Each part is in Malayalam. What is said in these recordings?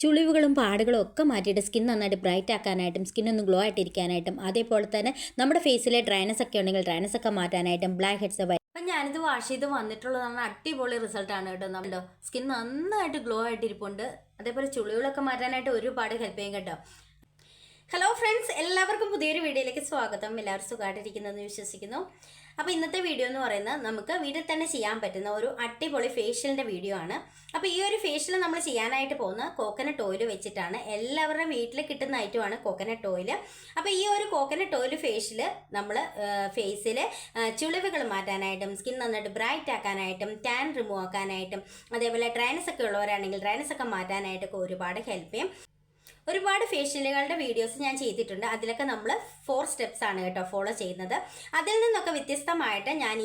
ചുളിവുകളും പാടുകളും ഒക്കെ മാറ്റിയിട്ട് സ്കിൻ നന്നായിട്ട് ബ്രൈറ്റ് ആക്കാനായിട്ടും സ്കിൻ ഒന്ന് ഗ്ലോ ആയിട്ടിരിക്കാനായിട്ടും അതേപോലെ തന്നെ നമ്മുടെ ഫേസിലെ ഡ്രൈനസ് ഒക്കെ ഉണ്ടെങ്കിൽ ഡ്രൈനസ് ഒക്കെ മാറ്റാനായിട്ടും ബ്ലാക്ക് ഹെഡ്സ് അപ്പം ഞാനിത് വാഷ് ചെയ്ത് വന്നിട്ടുള്ളതാണ്. അടിപൊളി റിസൾട്ടാണ് കേട്ടോ. നമ്മുടെ സ്കിൻ നന്നായിട്ട് ഗ്ലോ ആയിട്ടിരിപ്പുണ്ട്. അതേപോലെ ചുളിവുകളൊക്കെ മാറ്റാനായിട്ട് ഒരുപാട് ഹെൽപ്പ് ചെയ്യും കേട്ടോ. ഹലോ ഫ്രണ്ട്സ്, എല്ലാവർക്കും പുതിയൊരു വീഡിയോയിലേക്ക് സ്വാഗതം. എല്ലാവരും സുഖമായിട്ടിരിക്കുന്നതെന്ന് വിശ്വസിക്കുന്നു. അപ്പോൾ ഇന്നത്തെ വീഡിയോ എന്ന് പറയുന്നത് നമുക്ക് വീട്ടിൽ തന്നെ ചെയ്യാൻ പറ്റുന്ന ഒരു അടിപൊളി ഫേഷ്യലിൻ്റെ വീഡിയോ ആണ്. അപ്പോൾ ഈ ഒരു ഫേഷ്യൽ നമ്മൾ ചെയ്യാനായിട്ട് പോകുന്ന കോക്കനട്ട് ഓയിൽ വെച്ചിട്ടാണ്. എല്ലാവരുടെയും വീട്ടിൽ കിട്ടുന്ന ഐറ്റമാണ് കോക്കനട്ട് ഓയിൽ. അപ്പോൾ ഈ ഒരു കോക്കനട്ട് ഓയിൽ ഫേഷ്യൽ നമ്മൾ ഫേസിൽ ചുളിവുകൾ മാറ്റാനായിട്ടും സ്കിൻ നന്നായിട്ട് ബ്രൈറ്റ് ആക്കാനായിട്ടും ടാൻ റിമൂവ് ആക്കാനായിട്ടും അതേപോലെ ഡ്രൈനസ് ഒക്കെ ഉള്ളവരാണെങ്കിൽ ഡ്രൈനസ് ഒക്കെ മാറ്റാനായിട്ടൊക്കെ ഒരുപാട് ഹെൽപ്പ് ചെയ്യും. ഒരുപാട് ഫേഷ്യലുകളുടെ വീഡിയോസ് ഞാൻ ചെയ്തിട്ടുണ്ട്. അതിലൊക്കെ നമ്മൾ 4 സ്റ്റെപ്സ് ആണ് കേട്ടോ ഫോളോ ചെയ്യുന്നത്. അതിൽ നിന്നൊക്കെ വ്യത്യസ്തമായിട്ട് ഞാൻ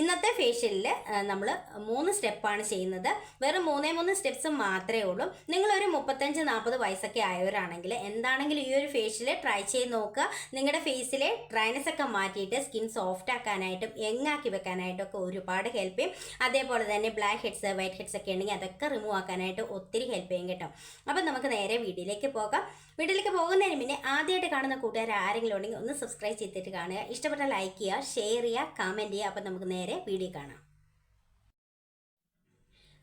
ഇന്നത്തെ ഫേഷ്യലിൽ നമ്മൾ 3 സ്റ്റെപ്പാണ് ചെയ്യുന്നത്. വെറും 3 സ്റ്റെപ്സ് മാത്രമേ ഉള്ളൂ. നിങ്ങളൊരു 35-40 വയസ്സൊക്കെ ആയവരാണെങ്കിൽ എന്താണെങ്കിലും ഈ ഒരു ഫേഷ്യൽ ട്രൈ ചെയ്ത് നോക്കുക. നിങ്ങളുടെ ഫേസിലെ ഡ്രൈനസ് ഒക്കെ മാറ്റിയിട്ട് സ്കിൻ സോഫ്റ്റ് ആക്കാനായിട്ടും യങ്ങാക്കി വെക്കാനായിട്ടും ഒക്കെ ഒരുപാട് ഹെൽപ്പ് ചെയ്യും. അതേപോലെ തന്നെ ബ്ലാക്ക് ഹെഡ്സ് വൈറ്റ് ഹെഡ്സ് ഒക്കെ ഉണ്ടെങ്കിൽ അതൊക്കെ റിമൂവ് ആക്കാനായിട്ട് ഒത്തിരി ഹെൽപ്പ് ചെയ്യും കേട്ടോ. അപ്പം നമുക്ക് നേരെ വീഡിയോയിലേക്ക് പോകാം. വീട്ടിലേക്ക് പോകുന്നതിന് മുന്നേ ആദ്യമായിട്ട് കാണുന്ന കൂട്ടുകാർ ആരെങ്കിലും ഉണ്ടെങ്കിൽ ഒന്ന് സബ്സ്ക്രൈബ് ചെയ്തിട്ട് കാണുക. ഇഷ്ടപ്പെട്ട ലൈക്ക് ചെയ്യുക, ഷെയർ ചെയ്യുക, കമൻറ്റ് ചെയ്യുക. അപ്പം നമുക്ക് നേരെ വീഡിയോ കാണാം.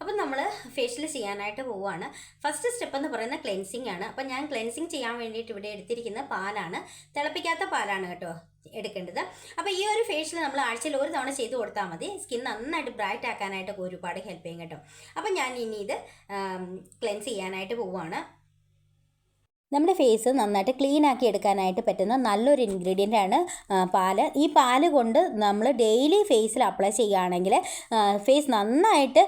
അപ്പം നമ്മൾ ഫേഷ്യൽ ചെയ്യാനായിട്ട് പോവുകയാണ്. ഫസ്റ്റ് സ്റ്റെപ്പ് എന്ന് പറയുന്നത് ക്ലെൻസിങ് ആണ്. അപ്പം ഞാൻ ക്ലെൻസിങ് ചെയ്യാൻ വേണ്ടിയിട്ട് ഇവിടെ എടുത്തിരിക്കുന്ന പാലാണ്. തിളപ്പിക്കാത്ത പാലാണ് കേട്ടോ എടുക്കേണ്ടത്. അപ്പോൾ ഈ ഒരു ഫേഷ്യൽ നമ്മൾ ആഴ്ചയിൽ ഒരു തവണ ചെയ്ത് കൊടുത്താൽ മതി. സ്കിൻ നന്നായിട്ട് ബ്രൈറ്റ് ആക്കാനായിട്ടൊക്കെ ഒരുപാട് ഹെൽപ്പ് ചെയ്യും കേട്ടോ. അപ്പം ഞാൻ ഇനി ഇത് ക്ലെൻസ് ചെയ്യാനായിട്ട് പോവുകയാണ്. നമ്മുടെ ഫേസ് നന്നായിട്ട് ക്ലീൻ ആക്കി എടുക്കാനായിട്ട് പറ്റുന്ന നല്ലൊരു ഇൻഗ്രീഡിയൻ്റ് ആണ് പാല്. ഈ പാല് കൊണ്ട് നമ്മൾ ഡെയിലി ഫേസിൽ അപ്ലൈ ചെയ്യുകയാണെങ്കിൽ ഫേസ് നന്നായിട്ട്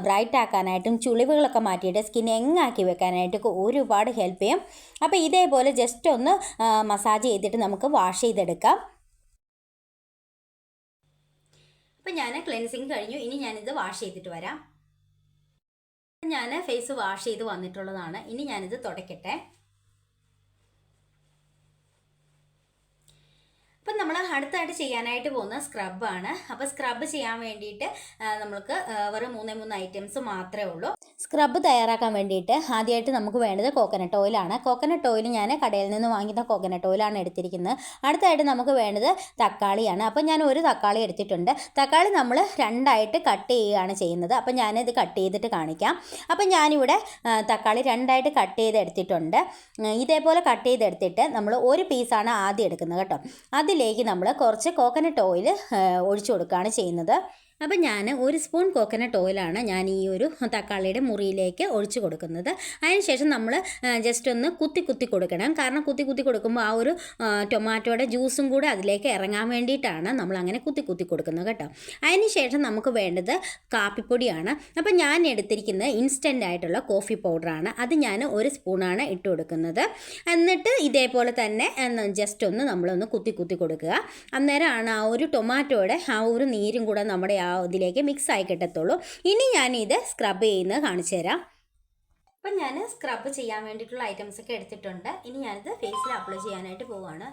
ബ്രൈറ്റ് ആക്കാനായിട്ടും ചുളിവുകളൊക്കെ മാറ്റിയിട്ട് സ്കിൻ യങ്ങാക്കി വെക്കാനായിട്ടൊക്കെ ഒരുപാട് ഹെൽപ്പ് ചെയ്യും. അപ്പോൾ ഇതേപോലെ ജസ്റ്റ് ഒന്ന് മസാജ് ചെയ്തിട്ട് നമുക്ക് വാഷ് ചെയ്തെടുക്കാം. അപ്പം ഞാൻ ക്ലെൻസിങ് കഴിഞ്ഞു. ഇനി ഞാനിത് വാഷ് ചെയ്തിട്ട് വരാം. ഞാൻ ഫേസ് വാഷ് ചെയ്ത് വന്നിട്ടുള്ളതാണ്. ഇനി ഞാനിത് തുടയ്ക്കട്ടെ. അപ്പം നമ്മൾ അടുത്തായിട്ട് ചെയ്യാനായിട്ട് പോകുന്ന സ്ക്രബാണ്. അപ്പോൾ സ്ക്രബ് ചെയ്യാൻ വേണ്ടിയിട്ട് നമുക്ക് വെറും 3 ഐറ്റംസ് മാത്രമേ ഉള്ളൂ. സ്ക്രബ് തയ്യാറാക്കാൻ വേണ്ടിയിട്ട് ആദ്യമായിട്ട് നമുക്ക് വേണ്ടത് കോക്കനട്ട് ഓയിലാണ്. കോക്കനട്ട് ഓയിൽ ഞാൻ കടയിൽ നിന്ന് വാങ്ങിക്കുന്ന കോക്കനട്ട് ഓയിലാണ് എടുത്തിരിക്കുന്നത്. അടുത്തായിട്ട് നമുക്ക് വേണ്ടത് തക്കാളിയാണ്. അപ്പോൾ ഞാൻ ഒരു തക്കാളി എടുത്തിട്ടുണ്ട്. തക്കാളി നമ്മൾ 2ആയിട്ട് കട്ട് ചെയ്യുകയാണ് ചെയ്യുന്നത്. അപ്പോൾ ഞാനിത് കട്ട് ചെയ്തിട്ട് കാണിക്കാം. അപ്പോൾ ഞാനിവിടെ തക്കാളി 2ആയിട്ട് കട്ട് ചെയ്തെടുത്തിട്ടുണ്ട്. ഇതേപോലെ കട്ട് ചെയ്തെടുത്തിട്ട് നമ്മൾ ഒരു പീസാണ് ആദ്യം എടുക്കുന്നത് കേട്ടോ. അതിലേക്ക് നമ്മൾ കുറച്ച് കോക്കനട്ട് ഓയിൽ ഒഴിച്ചു കൊടുക്കുകയാണ് ചെയ്യുന്നത്. അപ്പം ഞാൻ 1 സ്പൂൺ കോക്കനട്ട് ഓയിലാണ് ഞാൻ ഈ ഒരു തക്കാളിയുടെ മുറിയിലേക്ക് ഒഴിച്ചു കൊടുക്കുന്നത്. അതിനുശേഷം നമ്മൾ ജസ്റ്റ് ഒന്ന് കുത്തി കൊടുക്കണം. കാരണം കുത്തി കൊടുക്കുമ്പോൾ ആ ഒരു ടൊമാറ്റോയുടെ ജ്യൂസും കൂടെ അതിലേക്ക് ഇറങ്ങാൻ വേണ്ടിയിട്ടാണ് നമ്മൾ അങ്ങനെ കുത്തി കൊടുക്കുന്നത് കേട്ടോ. അതിനുശേഷം നമുക്ക് വേണ്ടത് കാപ്പിപ്പൊടിയാണ്. അപ്പം ഞാൻ എടുത്തിരിക്കുന്നത് ഇൻസ്റ്റൻ്റ് ആയിട്ടുള്ള കോഫി പൗഡറാണ്. അത് ഞാൻ 1 സ്പൂണാണ് ഇട്ട് കൊടുക്കുന്നത്. എന്നിട്ട് ഇതേപോലെ തന്നെ ജസ്റ്റ് ഒന്ന് നമ്മളൊന്ന് കുത്തി കൊടുക്കുക. അന്നേരമാണ് ആ ഒരു ടൊമാറ്റോയുടെ ആ ഒരു നീരും കൂടെ നമ്മുടെ ഇതിലേക്ക് മിക്സ് ആയി കിട്ടത്തുള്ളൂ. ഇനി ഞാനിത് സ്ക്രബ് ചെയ്യുന്നത് കാണിച്ചു തരാം. അപ്പം ഞാൻ സ്ക്രബ് ചെയ്യാൻ വേണ്ടിയിട്ടുള്ള ഐറ്റംസ് ഒക്കെ എടുത്തിട്ടുണ്ട്. ഇനി ഞാനിത് ഫേസിൽ അപ്ലൈ ചെയ്യാനായിട്ട് പോവുകയാണ്.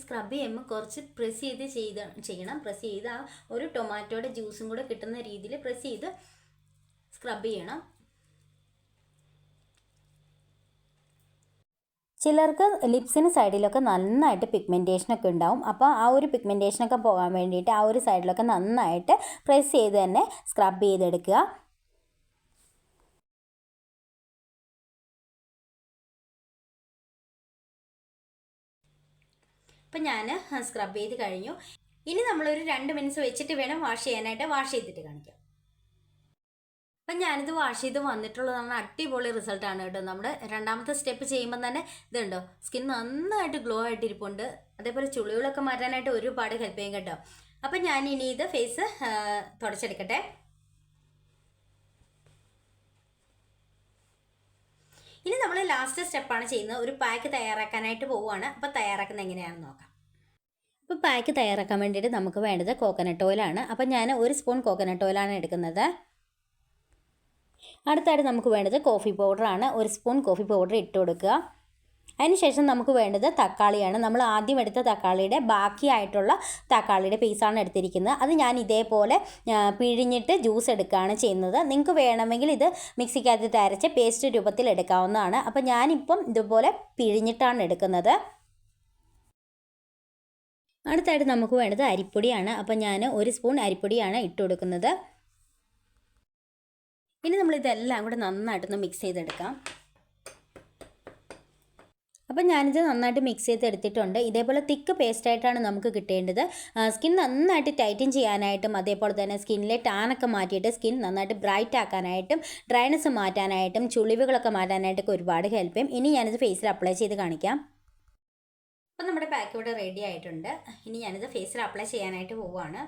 സ്ക്രബ് ചെയ്യുമ്പോൾ കുറച്ച് പ്രസ് ചെയ്യണം. പ്രസ് ചെയ്ത് ആ ഒരു ടൊമാറ്റോയുടെ ജ്യൂസും കൂടെ കിട്ടുന്ന രീതിയിൽ പ്രസ് ചെയ്ത് സ്ക്രബ് ചെയ്യണം. ചിലർക്ക് ലിപ്സിന് സൈഡിലൊക്കെ നന്നായിട്ട് പിഗ്മെൻറ്റേഷനൊക്കെ ഉണ്ടാവും. അപ്പോൾ ആ ഒരു പിഗ്മെൻറ്റേഷനൊക്കെ പോകാൻ വേണ്ടിയിട്ട് ആ ഒരു സൈഡിലൊക്കെ നന്നായിട്ട് പ്രസ് ചെയ്ത് തന്നെ സ്ക്രബ് ചെയ്തെടുക്കുക. അപ്പം ഞാൻ സ്ക്രബ് ചെയ്ത് കഴിഞ്ഞു. ഇനി നമ്മളൊരു 2 മിനിറ്റ്സ് വെച്ചിട്ട് വേണം വാഷ് ചെയ്യാനായിട്ട്. വാഷ് ചെയ്തിട്ട് കാണിക്കാം. അപ്പം ഞാനിത് വാഷ് ചെയ്ത് വന്നിട്ടുള്ളതാണ്. അടിപൊളി റിസൾട്ടാണ് കേട്ടോ. നമ്മുടെ 2ാമത്തെ സ്റ്റെപ്പ് ചെയ്യുമ്പോൾ തന്നെ ഇതുണ്ടോ സ്കിൻ നന്നായിട്ട് ഗ്ലോ ആയിട്ടിരിപ്പുണ്ട്. അതേപോലെ ചുളികളൊക്കെ മാറ്റാനായിട്ട് ഒരുപാട് ഹെൽപ്പ് ചെയ്യും കേട്ടോ. അപ്പം ഞാൻ ഇനി ഇത് ഫേസ് തുടച്ചെടുക്കട്ടെ. ഇനി നമ്മൾ ലാസ്റ്റ് സ്റ്റെപ്പാണ് ചെയ്യുന്നത്. ഒരു പാക്ക് തയ്യാറാക്കാനായിട്ട് പോവുകയാണ്. അപ്പോൾ തയ്യാറാക്കുന്നത് എങ്ങനെയാണെന്ന് നോക്കാം. അപ്പോൾ പാക്ക് തയ്യാറാക്കാൻ വേണ്ടിയിട്ട് നമുക്ക് വേണ്ടത് കോക്കനട്ട് ഓയിലാണ്. അപ്പം ഞാൻ 1 സ്പൂൺ കോക്കനട്ട് ഓയിലാണ് എടുക്കുന്നത്. അടുത്തായിട്ട് നമുക്ക് വേണ്ടത് കോഫി പൗഡറാണ്. 1 സ്പൂൺ കോഫി പൗഡർ ഇട്ട് കൊടുക്കുക. അതിനുശേഷം നമുക്ക് വേണ്ടത് തക്കാളിയാണ്. നമ്മൾ ആദ്യം എടുത്ത തക്കാളിയുടെ ബാക്കിയായിട്ടുള്ള തക്കാളിയുടെ പീസാണ് എടുത്തിരിക്കുന്നത്. അത് ഞാൻ ഇതേപോലെ പിഴിഞ്ഞിട്ട് ജ്യൂസ് എടുക്കുകയാണ് ചെയ്യുന്നത്. നിങ്ങൾക്ക് വേണമെങ്കിൽ ഇത് മിക്സിക്കകത്ത് അരച്ച് പേസ്റ്റ് രൂപത്തിൽ എടുക്കാവുന്നതാണ്. അപ്പോൾ ഞാനിപ്പം ഇതുപോലെ പിഴിഞ്ഞിട്ടാണ് എടുക്കുന്നത്. അടുത്തായിട്ട് നമുക്ക് വേണ്ടത് അരിപ്പൊടിയാണ്. അപ്പോൾ ഞാൻ 1 സ്പൂൺ അരിപ്പൊടിയാണ് ഇട്ട് കൊടുക്കുന്നത്. ഇനി നമ്മളിതെല്ലാം കൂടെ നന്നായിട്ടൊന്ന് മിക്സ് ചെയ്തെടുക്കാം. അപ്പം ഞാനിത് നന്നായിട്ട് മിക്സ് ചെയ്തെടുത്തിട്ടുണ്ട്. ഇതേപോലെ തിക്ക് പേസ്റ്റായിട്ടാണ് നമുക്ക് കിട്ടേണ്ടത്. സ്കിൻ നന്നായിട്ട് ടൈറ്റൻ ചെയ്യാനായിട്ടും അതേപോലെ തന്നെ സ്കിന്നിലെ ടാനൊക്കെ മാറ്റിയിട്ട് സ്കിൻ നന്നായിട്ട് ബ്രൈറ്റ് ആക്കാനായിട്ടും ഡ്രൈനെസ് മാറ്റാനായിട്ടും ചുളിവുകളൊക്കെ മാറ്റാനായിട്ടൊക്കെ ഒരുപാട് ഹെൽപ്പ് ചെയ്യും. ഇനി ഞാനിത് ഫേസിൽ അപ്ലൈ ചെയ്ത് കാണിക്കാം. അപ്പം നമ്മുടെ പാക്ക് ഇവിടെ റെഡി ആയിട്ടുണ്ട്. ഇനി ഞാനിത് ഫേസിൽ അപ്ലൈ ചെയ്യാനായിട്ട് പോവുകയാണ്.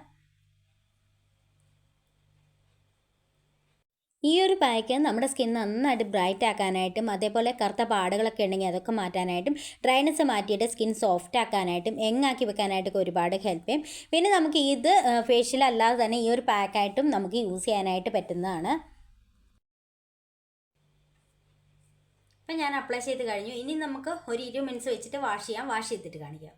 ഈ ഒരു പാക്ക് നമ്മുടെ സ്കിൻ നന്നായിട്ട് ബ്രൈറ്റ് ആക്കാനായിട്ടും അതേപോലെ കറുത്ത പാടുകളൊക്കെ ഉണ്ടെങ്കിൽ അതൊക്കെ മാറ്റാനായിട്ടും ഡ്രൈനെസ് മാറ്റിയിട്ട് സ്കിൻ സോഫ്റ്റ് ആക്കാനായിട്ടും യങ്ങാക്കി വെക്കാനായിട്ടൊക്കെ ഒരുപാട് ഹെൽപ്പ് ചെയ്യും. പിന്നെ നമുക്ക് ഇത് ഫേഷ്യൽ അല്ലാതെ തന്നെ ഈ ഒരു പാക്കായിട്ടും നമുക്ക് യൂസ് ചെയ്യാനായിട്ട് പറ്റുന്നതാണ്. അപ്പം ഞാൻ അപ്ലൈ ചെയ്ത് കഴിഞ്ഞു. ഇനി നമുക്ക് ഒരു 20 മിനിറ്റ്സ് വെച്ചിട്ട് വാഷ് ചെയ്തിട്ട് കാണിക്കാം.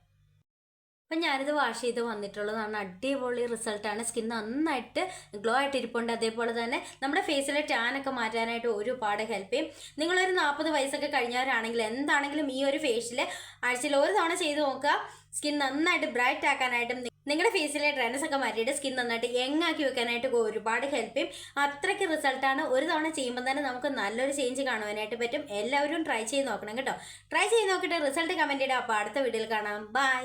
അപ്പം ഞാനിത് വാഷ് ചെയ്ത് വന്നിട്ടുള്ളതാണ്. അടിപൊളി റിസൾട്ടാണ്. സ്കിൻ നന്നായിട്ട് ഗ്ലോ ആയിട്ട് ഇരിപ്പുണ്ട്. അതേപോലെ തന്നെ നമ്മുടെ ഫേസിലെ ടാനൊക്കെ മാറ്റാനായിട്ട് ഒരുപാട് ഹെൽപ്പ് ചെയ്യും. നിങ്ങളൊരു 40 വയസ്സൊക്കെ കഴിഞ്ഞവരാണെങ്കിൽ എന്താണെങ്കിലും ഈ ഒരു ഫേഷ്യൽ ആഴ്ചയിൽ ഒരു തവണ ചെയ്ത് നോക്കുക. സ്കിൻ നന്നായിട്ട് ബ്രൈറ്റ് ആക്കാനായിട്ടും നിങ്ങളുടെ ഫേസിലെ ഡ്രൈനസ് ഒക്കെ മാറ്റിയിട്ട് സ്കിൻ നന്നായിട്ട് യങ്ങാക്കി വെക്കാനായിട്ട് ഒരുപാട് ഹെൽപ്പ് ചെയ്യും. അത്രയ്ക്ക് റിസൾട്ടാണ്. ഒരു തവണ ചെയ്യുമ്പോൾ തന്നെ നമുക്ക് നല്ലൊരു ചേഞ്ച് കാണുവാനായിട്ട് പറ്റും. എല്ലാവരും ട്രൈ ചെയ്ത് നോക്കണം കേട്ടോ. ട്രൈ ചെയ്ത് നോക്കിയിട്ട് റിസൾട്ട് കമൻറ്റ് ഇടാം. അപ്പോൾ അടുത്ത വീഡിയോയിൽ കാണാം. ബൈ.